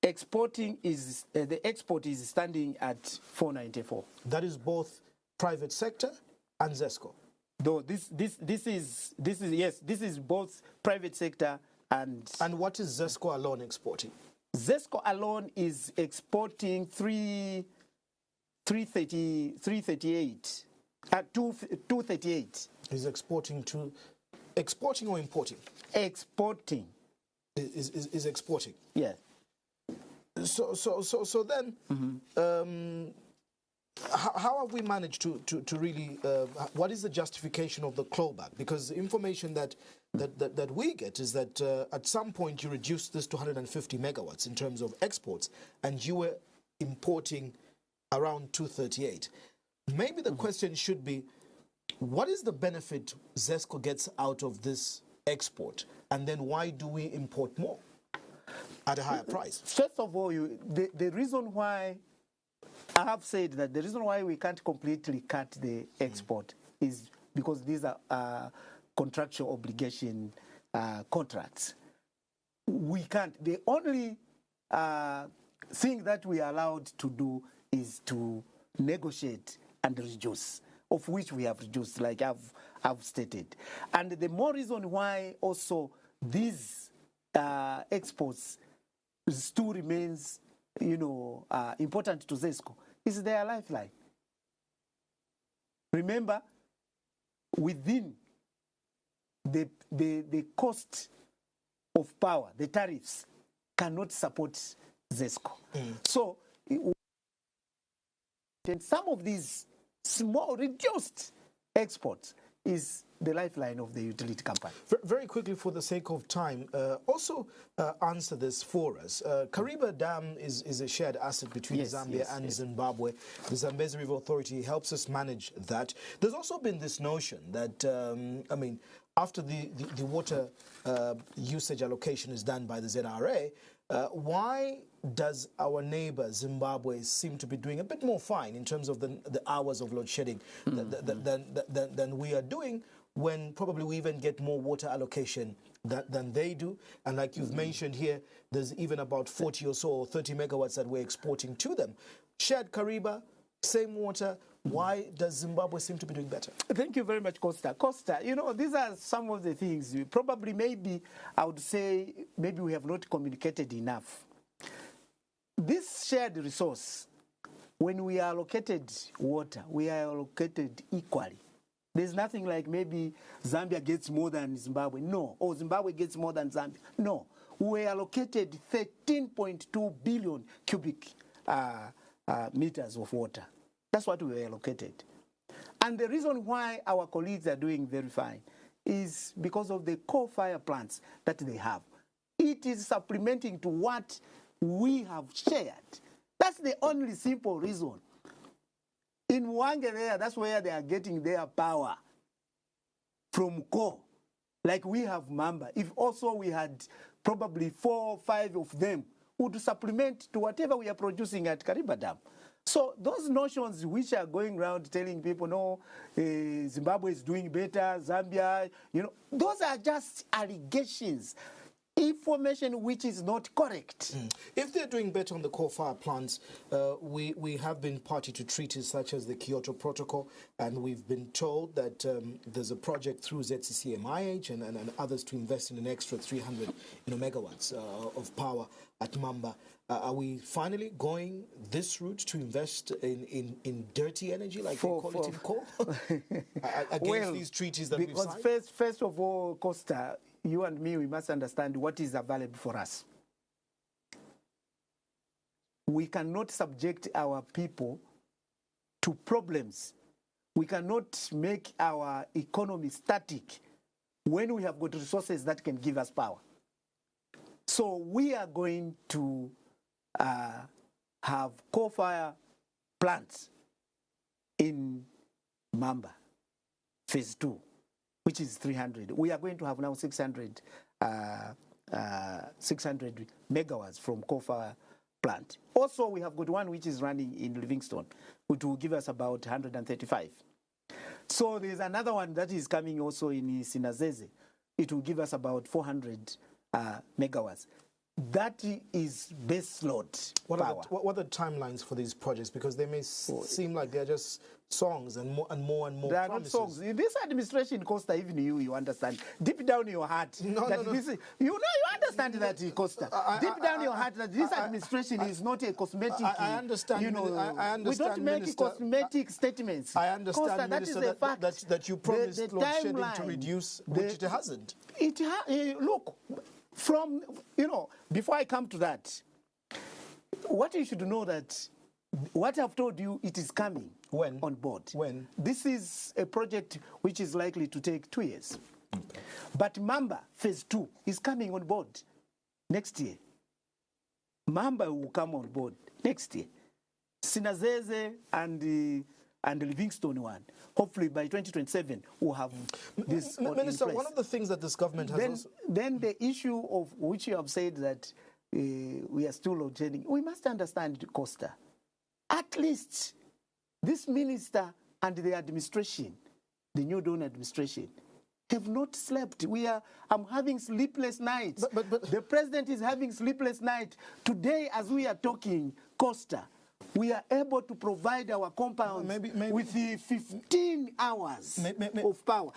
Exporting is, the export is standing at 494. That is both private sector and ZESCO? Though this is both private sector and... And what is ZESCO alone exporting? ZESCO alone is exporting 238. Is exporting to... Exporting or importing? Exporting. Is exporting? Yes. So then, how have we managed to really? What is the justification of the clawback? Because the information that we get is that at some point you reduced this to 150 megawatts in terms of exports, and you were importing around 238. Maybe the question should be, what is the benefit ZESCO gets out of this export, and then why do we import more at a higher price? First of all, the reason why I have said that the reason why we can't completely cut the export is because these are contractual obligation contracts. We can't. The only thing that we are allowed to do is to negotiate and reduce, of which we have reduced, like I've stated. And the more reason why also these exports still remains, important to ZESCO is their lifeline. Remember, within the cost of power, the tariffs cannot support ZESCO. So, some of these small reduced exports is the lifeline of the utility company. Very quickly, for the sake of time, also answer this for us. Kariba Dam is a shared asset between Zambia and Zimbabwe. The Zambezi River Authority helps us manage that. There's also been this notion that, after the water usage allocation is done by the ZRA, why does our neighbor Zimbabwe seem to be doing a bit more fine in terms of the hours of load shedding than we are doing, when probably we even get more water allocation than they do? And like you've mentioned here, there's even about 40 or so, or 30 megawatts that we're exporting to them. Shared Kariba, same water. Why does Zimbabwe seem to be doing better? Thank you very much, Costa. Costa, these are some of the things. Probably, maybe, I would say, maybe we have not communicated enough. This shared resource, when we are allocated water, we are allocated equally. There's nothing like maybe Zambia gets more than Zimbabwe. No. Or Zimbabwe gets more than Zambia. No. We allocated 13.2 billion cubic meters of water. That's what we were allocated. And the reason why our colleagues are doing very fine is because of the coal-fire plants that they have. It is supplementing to what we have shared. That's the only simple reason. In Mwansa there, that's where they are getting their power from coal. like we have Mamba, if also we had probably 4 or 5 of them, would supplement to whatever we are producing at Kariba Dam. So those notions which are going around telling people, no, Zimbabwe is doing better, Zambia, those are just allegations, information which is not correct. If they're doing better on the coal-fired plants, we have been party to treaties such as the Kyoto Protocol, and we've been told that there's a project through ZCCMIH and others to invest in an extra 300 megawatts of power at Mamba. Are we finally going this route to invest in dirty energy, like they call it in coal, against these treaties that we've signed? Because first of all, Costa, you and me, we must understand what is available for us. We cannot subject our people to problems. We cannot make our economy static when we have got resources that can give us power. So we are going to have coal-fire plants in Mamba, phase 2, which is 300. We are going to have now 600 megawatts from coal-fire plant. Also, we have got one which is running in Livingstone, which will give us about 135. So there's another one that is coming also in Sinazeze. It will give us about 400 megawatts. That is base load power. What are the timelines for these projects? Because they may seem like they're just songs and more They are promises. not songs. This administration, Costa, even you understand deep down in your heart this. You understand that, Costa. Deep down in your heart that this administration is not a cosmetic. I understand. I understand. We don't make Minister, cosmetic statements. I understand, Costa, Minister, that is a fact. that you promised the load shedding to timeline, reduce, which it hasn't. Look, from before I come to that, what you should know that what I've told you, it is coming on board. When? This is a project which is likely to take 2 years. Okay. But Mamba phase 2 is coming on board next year. Mamba will come on board next year. Sinazeze and Livingstone one. Hopefully by 2027 we'll have this. Minister, one of the things that this government has then the issue of which you have said that we are still load shedding. We must understand, Costa. At least this minister and the administration, the New Dawn administration, have not slept. I'm having sleepless nights. But the president is having sleepless nights. Today, as we are talking, Costa, we are able to provide our compounds with the 15 hours of power.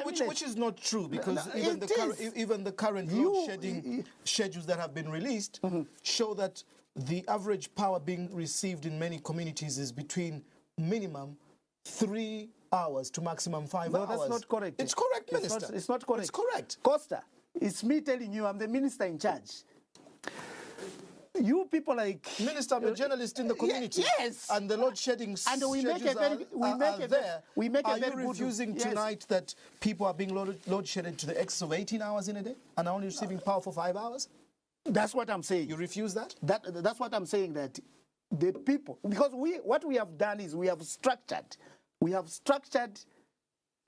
Which is not true, because even the current load shedding schedules that have been released show that the average power being received in many communities is between minimum 3 hours to maximum 5 hours. No, that's not correct. It's correct, Minister. It's not correct. It's correct. Costa, it's me telling you, I'm the minister in charge. You people like... Minister, I'm a journalist in the community. Yes. And the load shedding schedules are there. Are you refusing tonight that people are being load shedded to the excess of 18 hours in a day and are only receiving power for 5 hours? That's what I'm saying. You refuse that? That's what I'm saying, that the people... Because what we have done is we have structured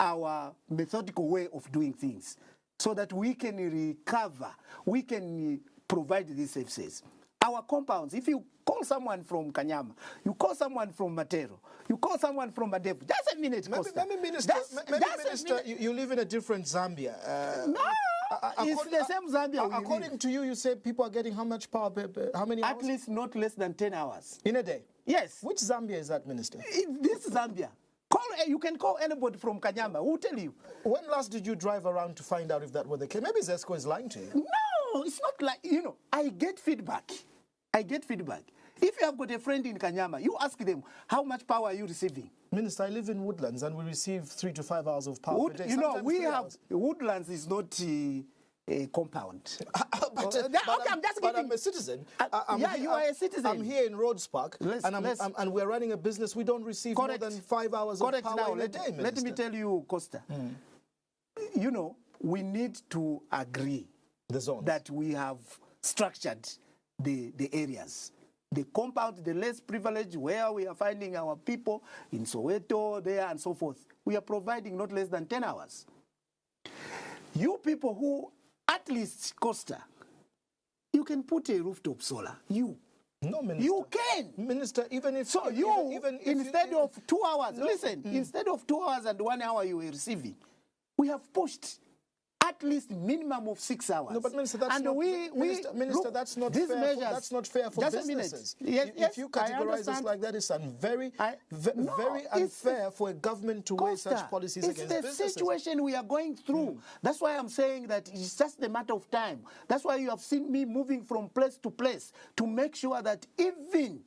our methodical way of doing things so that we can recover, we can provide these services. Our compounds, if you call someone from Kanyama, you call someone from Matero, you call someone from Madevu, that's a minute, Costa. Minister, you live in a different Zambia. No, it's the same Zambia. According to you, you say people are getting how much power, how many hours? At least not less than 10 hours. In a day? Yes. Which Zambia is that, Minister? This Zambia. You can call anybody from Kanyama. Who will tell you? When last did you drive around to find out if that were the case? Maybe Zesco is lying to you. No, it's not like, I get feedback. If you have got a friend in Kanyama, you ask them, how much power are you receiving? Minister, I live in Woodlands and we receive 3 to 5 hours of power per day. We have, Woodlands is not a compound. But I'm a citizen. You are a citizen. I'm here in Rhodes Park and we're running a business. We don't receive more than 5 hours of power in a day, Minister. Let me tell you, Costa, we need to agree that we have structured the areas. The compound, the less privileged, where we are finding our people in Soweto, there and so forth, we are providing not less than 10 hours. You people who, at least Costa, you can put a rooftop solar. No, Minister. You can. Minister, even if... So even if instead you, of 2 hours, listen, instead of 2 hours and 1 hour you were receiving, we have pushed at least minimum of 6 hours. No, but Minister, that's not, Minister, look, that's not these fair. measures, That's not fair for just businesses. A minute. Yes, if you categorize this like that, it's very unfair for a government to weigh such policies against businesses. It's the situation we are going through. That's why I'm saying that it's just a matter of time. That's why you have seen me moving from place to place to make sure that even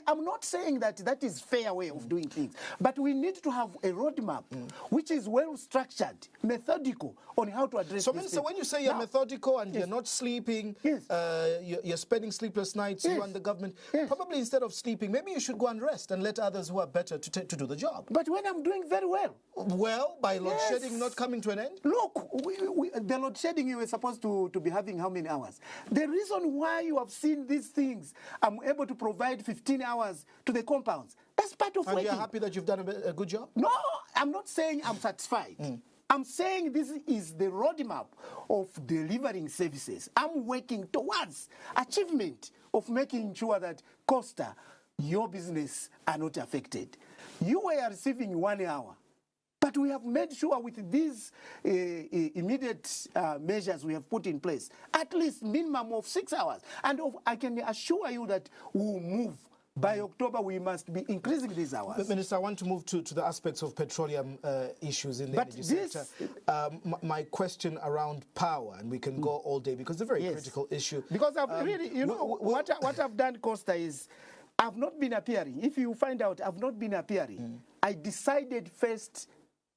I'm not saying that that is fair way of doing things, but we need to have a roadmap which is well structured, methodical on how to address. So, Minister, when you say you're methodical and you're not sleeping, you're spending sleepless nights, you and the government, probably instead of sleeping, maybe you should go and rest and let others who are better to do the job. But when I'm doing very well. Well, by load shedding not coming to an end? Look, the load shedding you were supposed to be having how many hours? The reason why you have seen these things, I'm able to provide 15 hours to the compounds. That's part of working. And you're happy that you've done a good job? No, I'm not saying I'm satisfied. I'm saying this is the roadmap of delivering services. I'm working towards achievement of making sure that Costa, your business are not affected. You were receiving 1 hour. But we have made sure with these immediate measures we have put in place, at least minimum of 6 hours. And I can assure you that we'll move. By October, we must be increasing these hours. Minister, I want to move to the aspects of petroleum issues in the energy sector. My question around power, and we can go all day because it's a very critical issue. Because I've really, what I've done, Costa, is I've not been appearing. If you find out, I've not been appearing. I decided first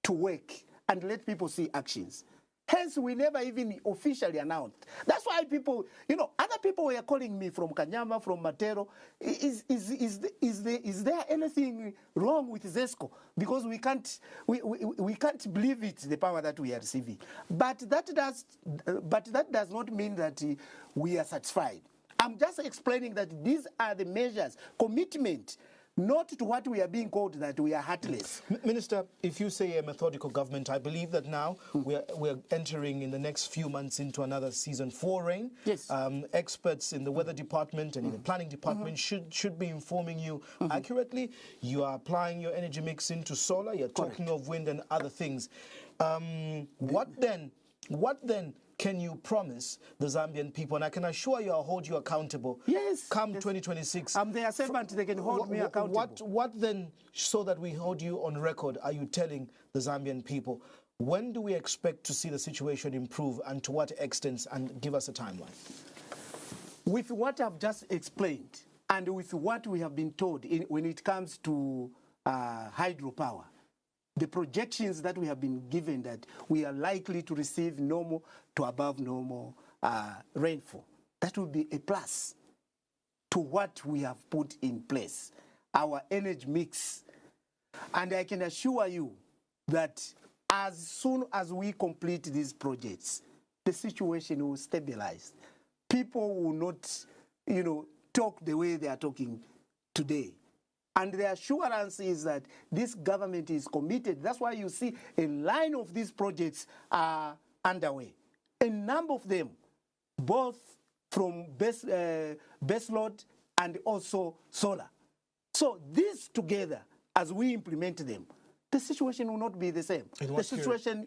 to work and let people see actions. Hence, we never even officially announced. That's why people, other people were calling me from Kanyama, from Matero. Is there anything wrong with ZESCO? Because we can't believe it, the power that we are receiving. But that does not mean that we are satisfied. I'm just explaining that these are the measures, commitment, not to what we are being called that we are heartless. Minister, if you say a methodical government, I believe that now we're entering in the next few months into another season 4 rain. Yes. Experts in the weather department and in the planning department should be informing you accurately. You are applying your energy mix into solar. You're talking of wind and other things. What then can you promise the Zambian people? And I can assure you I'll hold you accountable. Yes. Come 2026. I'm their servant. They can hold me accountable. What then, so that we hold you on record, are you telling the Zambian people? When do we expect to see the situation improve and to what extent? And give us a timeline. With what I've just explained and with what we have been told when it comes to hydropower, the projections that we have been given that we are likely to receive normal to above normal rainfall, that will be a plus to what we have put in place, our energy mix. And I can assure you that as soon as we complete these projects, the situation will stabilize. People will not, talk the way they are talking today. And the assurance is that this government is committed. That's why you see a line of these projects are underway. A number of them, both from base load and also solar. So these together, as we implement them, the situation will not be the same. The situation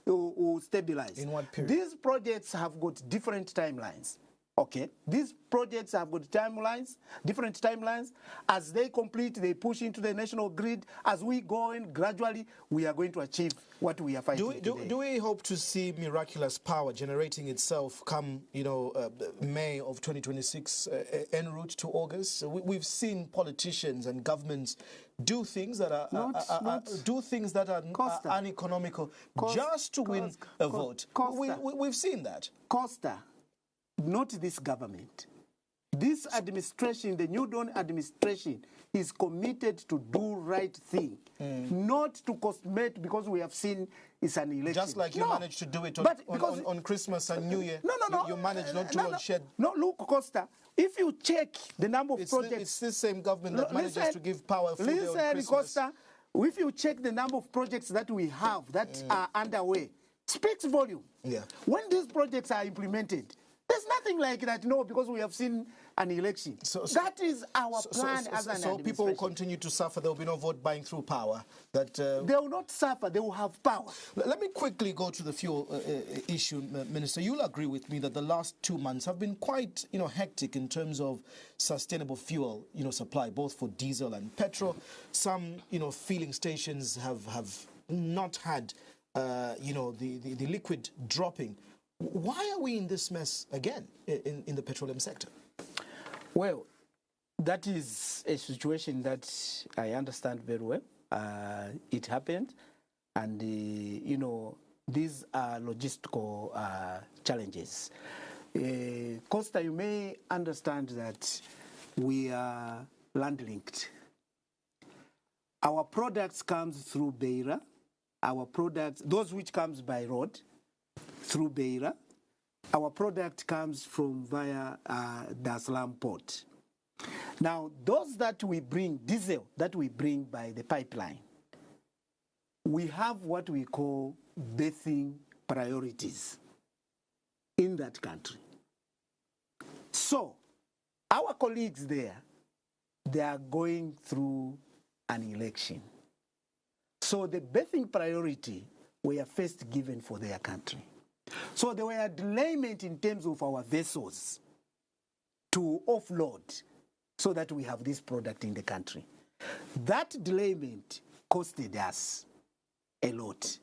will stabilize. In what period? These projects have got different timelines. Okay, these projects have got timelines, different timelines. As they complete, they push into the national grid. As we go in gradually, we are going to achieve what we are fighting today. Do we hope to see miraculous power generating itself come, May of 2026, en route to August? We've seen politicians and governments do things that are uneconomical just to win a vote. We've seen that. Costa. Not this government. This administration, the New Dawn administration, is committed to do right thing, not to cosmate because we have seen it's an election. Just like you managed to do it on Christmas and New Year. No. You managed not to shed. No, look, Costa, if you check the number of projects... It's this same government that manages to give power full day on Christmas. Costa, if you check the number of projects that we have that are underway, speaks volume. Yeah. When these projects are implemented, there's nothing like that, no, because we have seen an election. That is our plan as an administration. So people will continue to suffer. There will be no vote buying through power. They will not suffer. They will have power. Let me quickly go to the fuel issue, Minister. You'll agree with me that the last 2 months have been quite, hectic in terms of sustainable fuel, supply, both for diesel and petrol. Some, filling stations have not had, the liquid dropping. Why are we in this mess again in the petroleum sector? Well, that is a situation that I understand very well. It happened, and these are logistical challenges. Costa, you may understand that we are land-linked. Our products comes through Beira. Our products, those which comes by road, through Beira. Our product comes from via Dar es Salaam port. Now, those that we bring, diesel that we bring by the pipeline, we have what we call berthing priorities in that country. So, our colleagues there, they are going through an election. So the berthing priority were first given for their country. So there were a delayment in terms of our vessels to offload so that we have this product in the country. That delayment costed us a lot.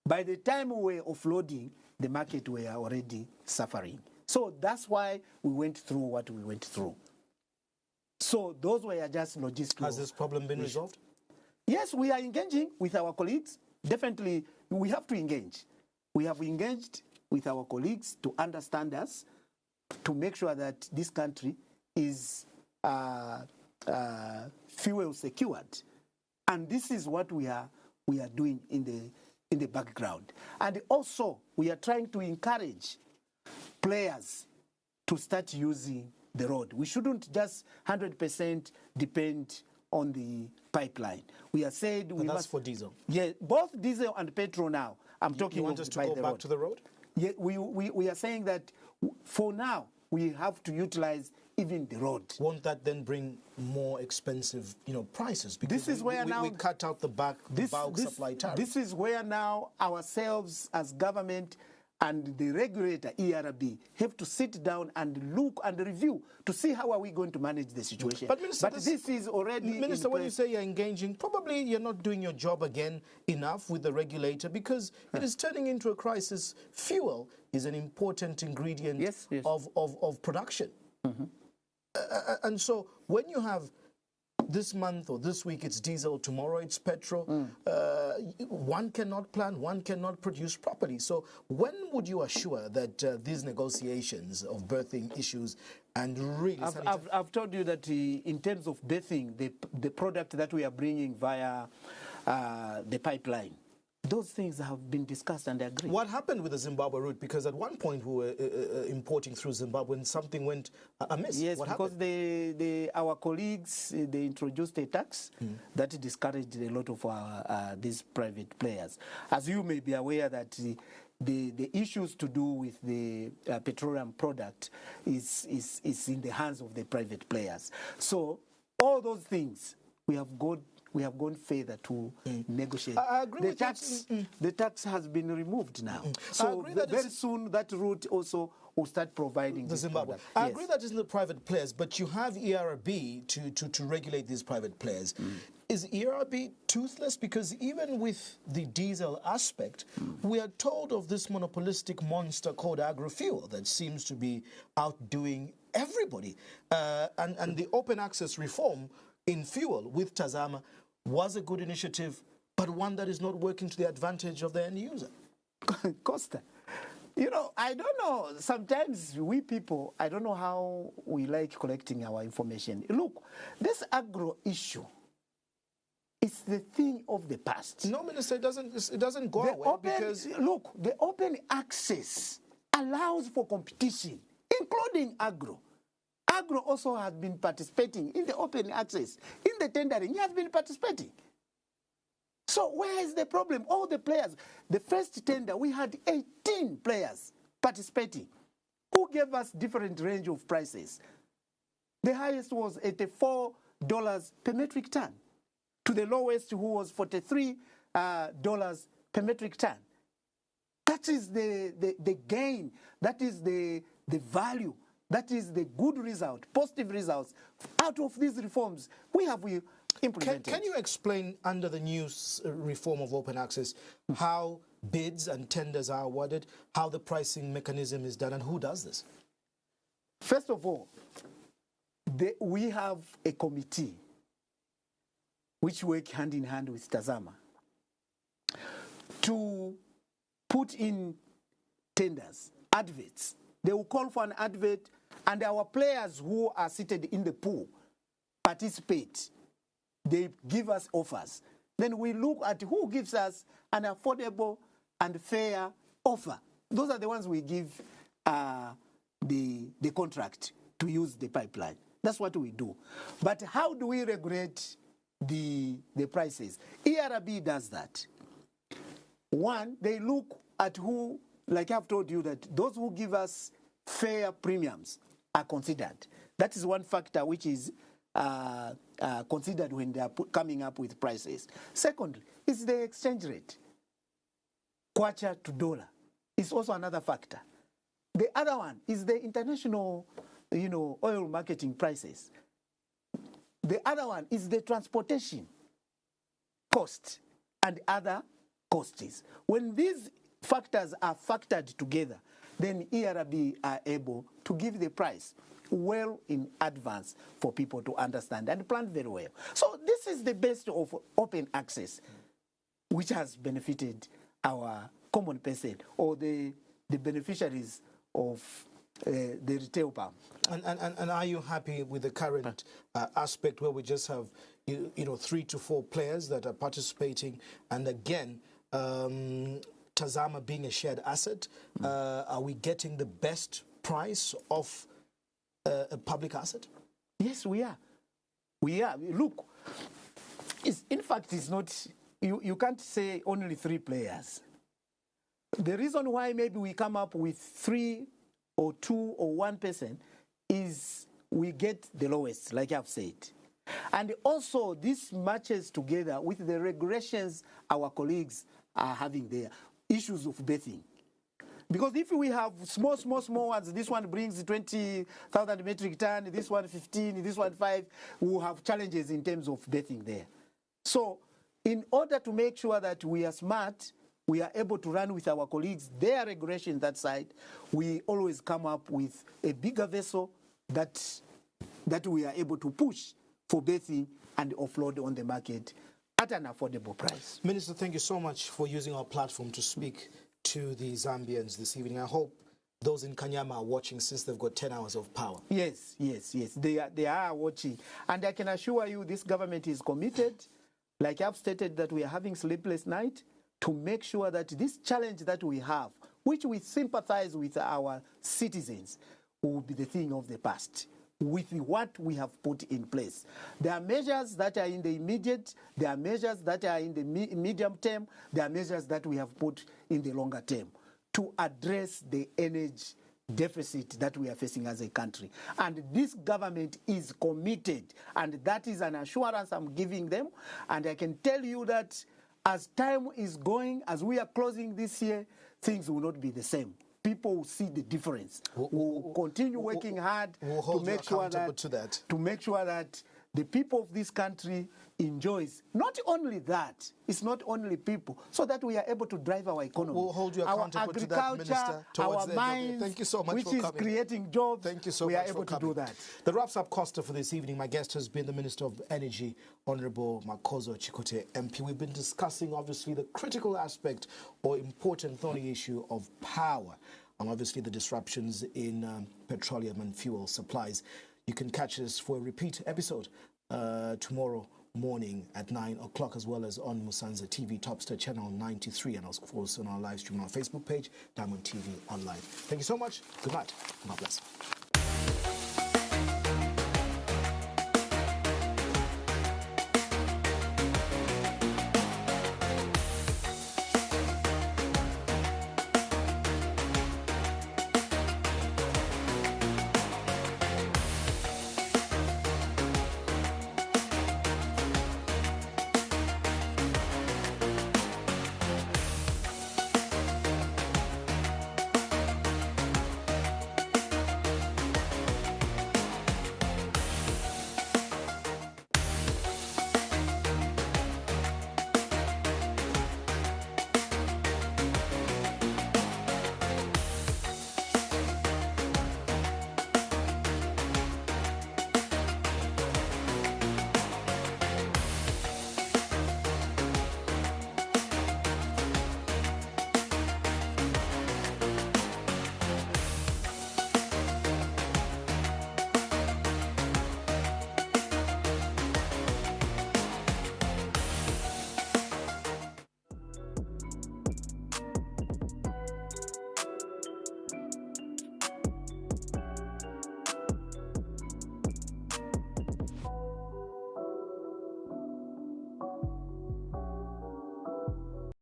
By the time we were offloading, the market were already suffering. So that's why we went through what we went through. So those were just logistical. Has this problem been resolved? Yes, we are engaging with our colleagues. Definitely, we have to engage. We have engaged with our colleagues to understand us, to make sure that this country is fuel secured. And this is what we are doing in the background. And also, we are trying to encourage players to start using the road. We shouldn't just 100% depend on the pipeline. We are said we that's must, for diesel. Yeah, both diesel and petrol now. I'm talking. You want us to go back to the road? Yeah, we are saying that for now we have to utilize even the road. Won't that then bring more expensive, prices? Because this is where we cut out the bulk supply tariff. This is where now ourselves as government and the regulator, ERB, have to sit down and look and review to see how are we going to manage the situation. But, Minister, this is already... Minister, when you say you're engaging, probably you're not doing your job again enough with the regulator because it is turning into a crisis. Fuel is an important ingredient of production. Mm-hmm. And so when you have this month or this week it's diesel, tomorrow it's petrol, one cannot plan, one cannot produce properly. So when would you assure that these negotiations of berthing issues and really... I've told you that in terms of berthing, the product that we are bringing via the pipeline, those things have been discussed and agreed. What happened with the Zimbabwe route? Because at one point we were importing through Zimbabwe and something went amiss. Yes, what because our colleagues, they introduced a tax that discouraged a lot of these private players. As you may be aware that the issues to do with the petroleum product is in the hands of the private players. So all those things we have gone further to negotiate. I agree with the tax has been removed now. So very soon that route also will start providing the Zimbabwe. I agree that it's in the private players, but you have ERB to regulate these private players. Is ERB toothless? Because even with the diesel aspect, we are told of this monopolistic monster called agrofuel that seems to be outdoing everybody. And the open access reform in fuel with Tazama was a good initiative, but one that is not working to the advantage of the end user. Costa, I don't know. Sometimes we people, I don't know how we like collecting our information. Look, this agro issue is the thing of the past. No, Minister, it doesn't go away because... Look, the open access allows for competition, including agro. Agro also has been participating in the open access, in the tendering. He has been participating. So where is the problem? All the players. The first tender, we had 18 players participating who gave us different range of prices. The highest was $84 per metric ton to the lowest, who was $43 per metric ton. That is the gain. That is the value. That is the good result, positive results out of these reforms we implemented. Can you explain, under the new reform of open access, how bids and tenders are awarded, how the pricing mechanism is done, and who does this? First of all, we have a committee which work hand in hand with Tazama to put in tenders, adverts. They will call for an advert, and our players who are seated in the pool participate. They give us offers. Then we look at who gives us an affordable and fair offer. Those are the ones we give the contract to use the pipeline. That's what we do. But how do we regulate the prices? ERB does that. One, they look at who, like I've told you, that those who give us fair premiums are considered. That is one factor which is considered when they are coming up with prices. Second is the exchange rate. Kwacha to dollar is also another factor. The other one is the international, oil marketing prices. The other one is the transportation cost and other costs. When these factors are factored together, then ERB are able to give the price well in advance for people to understand and plan very well. So this is the best of open access, which has benefited our common person or the beneficiaries of the retail palm. And are you happy with the current aspect where we just have 3 to 4 players that are participating, and again, Tazama being a shared asset, are we getting the best price of a public asset? Yes, we are. We are. Look, in fact, it's not, you can't say only 3 players. The reason why maybe we come up with 3 or 2 or 1 person is we get the lowest, like I've said. And also, this matches together with the regulations our colleagues are having there, issues of bathing. Because if we have small ones, this one brings 20,000 metric ton, this one 15, this one 5, we will have challenges in terms of bathing there. So in order to make sure that we are smart, we are able to run with our colleagues their regulation that side, we always come up with a bigger vessel that we are able to push for bathing and offload on the market at an affordable price. Minister, thank you so much for using our platform to speak to the Zambians this evening. I hope those in Kanyama are watching, since they've got 10 hours of power. Yes. They are watching. And I can assure you this government is committed, like I've stated, that we are having sleepless night to make sure that this challenge that we have, which we sympathize with our citizens, will be the thing of the past with what we have put in place. There are measures that are in the immediate, there are measures that are in the medium term, there are measures that we have put in the longer term to address the energy deficit that we are facing as a country. And this government is committed, and that is an assurance I'm giving them. And I can tell you that as time is going, as we are closing this year, things will not be the same. People will see the difference. We'll continue working hard to make sure that the people of this country enjoys. Not only that, it's not only people, so that we are able to drive our economy. We'll hold you accountable to that, Minister. Our mines, thank you so much which for is coming. Creating jobs. Thank you so we much are able for to do that. That wraps up Costa for this evening. My guest has been the Minister of Energy, Honourable Makozo Chikote, MP. We've been discussing, obviously, the critical aspect or important thorny issue of power, and obviously the disruptions in petroleum and fuel supplies. You can catch us for a repeat episode tomorrow morning at 9 o'clock, as well as on Mwansa TV, Topstar Channel 93, and of course on our live stream on our Facebook page, Diamond TV Online. Thank you so much. Good night. God bless.